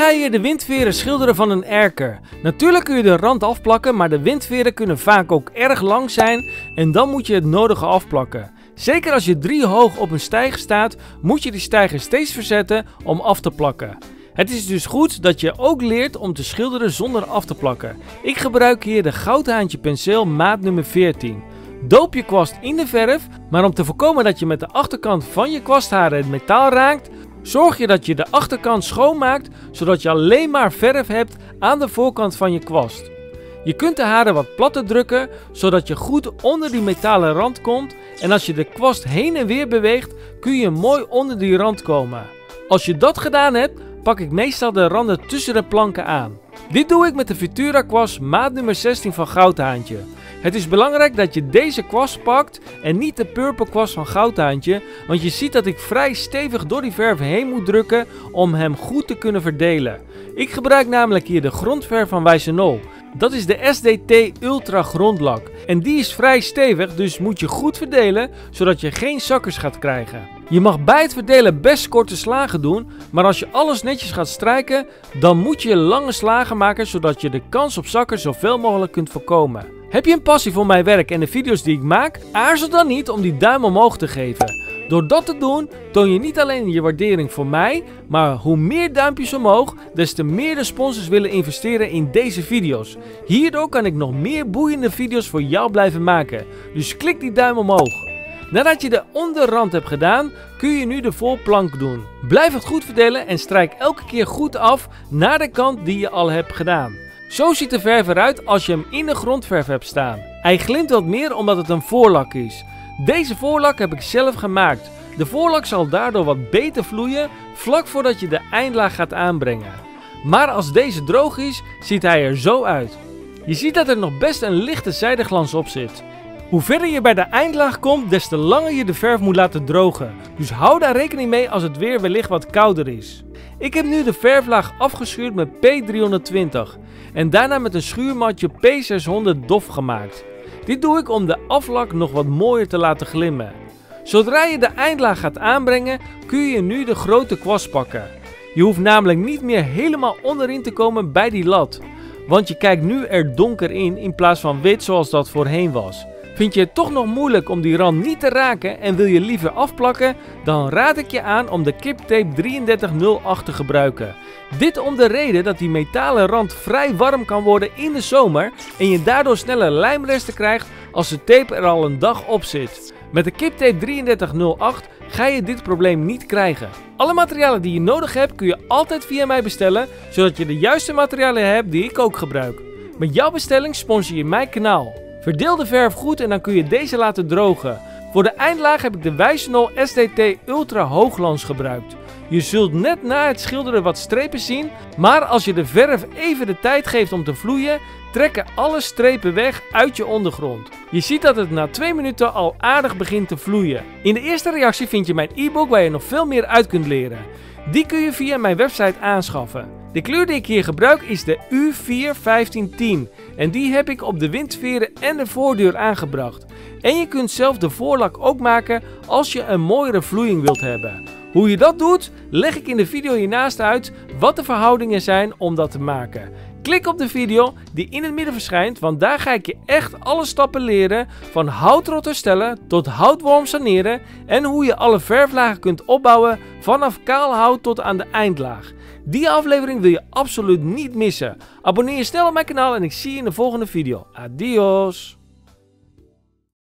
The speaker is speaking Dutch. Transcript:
ga je de windveren schilderen van een erker. Natuurlijk kun je de rand afplakken, maar de windveren kunnen vaak ook erg lang zijn en dan moet je het nodige afplakken. Zeker als je 3 hoog op een steiger staat, moet je die steiger steeds verzetten om af te plakken. Het is dus goed dat je ook leert om te schilderen zonder af te plakken. Ik gebruik hier de Goudhaantje penseel maat nummer 14. Doop je kwast in de verf, maar om te voorkomen dat je met de achterkant van je kwastharen het metaal raakt, zorg je dat je de achterkant schoonmaakt, zodat je alleen maar verf hebt aan de voorkant van je kwast. Je kunt de haren wat platter drukken, zodat je goed onder die metalen rand komt en als je de kwast heen en weer beweegt, kun je mooi onder die rand komen. Als je dat gedaan hebt, pak ik meestal de randen tussen de planken aan. Dit doe ik met de Futura kwast maat nummer 16 van Goudhaantje. Het is belangrijk dat je deze kwast pakt en niet de purple kwast van Goudhaantje, want je ziet dat ik vrij stevig door die verf heen moet drukken om hem goed te kunnen verdelen. Ik gebruik namelijk hier de grondverf van Wijzenol. Dat is de SDT Ultra grondlak en die is vrij stevig, dus moet je goed verdelen zodat je geen zakkers gaat krijgen. Je mag bij het verdelen best korte slagen doen, maar als je alles netjes gaat strijken, dan moet je lange slagen maken zodat je de kans op zakkers zoveel mogelijk kunt voorkomen. Heb je een passie voor mijn werk en de video's die ik maak? Aarzel dan niet om die duim omhoog te geven. Door dat te doen, toon je niet alleen je waardering voor mij, maar hoe meer duimpjes omhoog, des te meer de sponsors willen investeren in deze video's. Hierdoor kan ik nog meer boeiende video's voor jou blijven maken. Dus klik die duim omhoog. Nadat je de onderrand hebt gedaan, kun je nu de voorplank doen. Blijf het goed verdelen en strijk elke keer goed af naar de kant die je al hebt gedaan. Zo ziet de verf eruit als je hem in de grondverf hebt staan. Hij glimt wat meer omdat het een voorlak is. Deze voorlak heb ik zelf gemaakt. De voorlak zal daardoor wat beter vloeien vlak voordat je de eindlaag gaat aanbrengen. Maar als deze droog is, ziet hij er zo uit. Je ziet dat er nog best een lichte zijdeglans op zit. Hoe verder je bij de eindlaag komt, des te langer je de verf moet laten drogen. Dus hou daar rekening mee als het weer wellicht wat kouder is. Ik heb nu de verflaag afgeschuurd met P320 en daarna met een schuurmatje P600 dof gemaakt. Dit doe ik om de aflak nog wat mooier te laten glimmen. Zodra je de eindlaag gaat aanbrengen, kun je nu de grote kwast pakken. Je hoeft namelijk niet meer helemaal onderin te komen bij die lat, want je kijkt nu er donker in plaats van wit zoals dat voorheen was. Vind je het toch nog moeilijk om die rand niet te raken en wil je liever afplakken, dan raad ik je aan om de Kiptape 3308 te gebruiken. Dit om de reden dat die metalen rand vrij warm kan worden in de zomer en je daardoor sneller lijmresten krijgt als de tape er al een dag op zit. Met de Kiptape 3308 ga je dit probleem niet krijgen. Alle materialen die je nodig hebt kun je altijd via mij bestellen, zodat je de juiste materialen hebt die ik ook gebruik. Met jouw bestelling sponsor je mijn kanaal. Verdeel de verf goed en dan kun je deze laten drogen. Voor de eindlaag heb ik de Wijzenol SDT Ultra Hoogglans gebruikt. Je zult net na het schilderen wat strepen zien, maar als je de verf even de tijd geeft om te vloeien, trekken alle strepen weg uit je ondergrond. Je ziet dat het na 2 minuten al aardig begint te vloeien. In de eerste reactie vind je mijn e-book waar je nog veel meer uit kunt leren. Die kun je via mijn website aanschaffen. De kleur die ik hier gebruik is de U41510 en die heb ik op de windveren en de voordeur aangebracht. En je kunt zelf de voorlak ook maken als je een mooiere vloeiing wilt hebben. Hoe je dat doet, leg ik in de video hiernaast uit wat de verhoudingen zijn om dat te maken. Klik op de video die in het midden verschijnt, want daar ga ik je echt alle stappen leren van houtrot herstellen tot houtworm saneren en hoe je alle verflagen kunt opbouwen vanaf kaal hout tot aan de eindlaag. Die aflevering wil je absoluut niet missen. Abonneer je snel op mijn kanaal en ik zie je in de volgende video. Adios!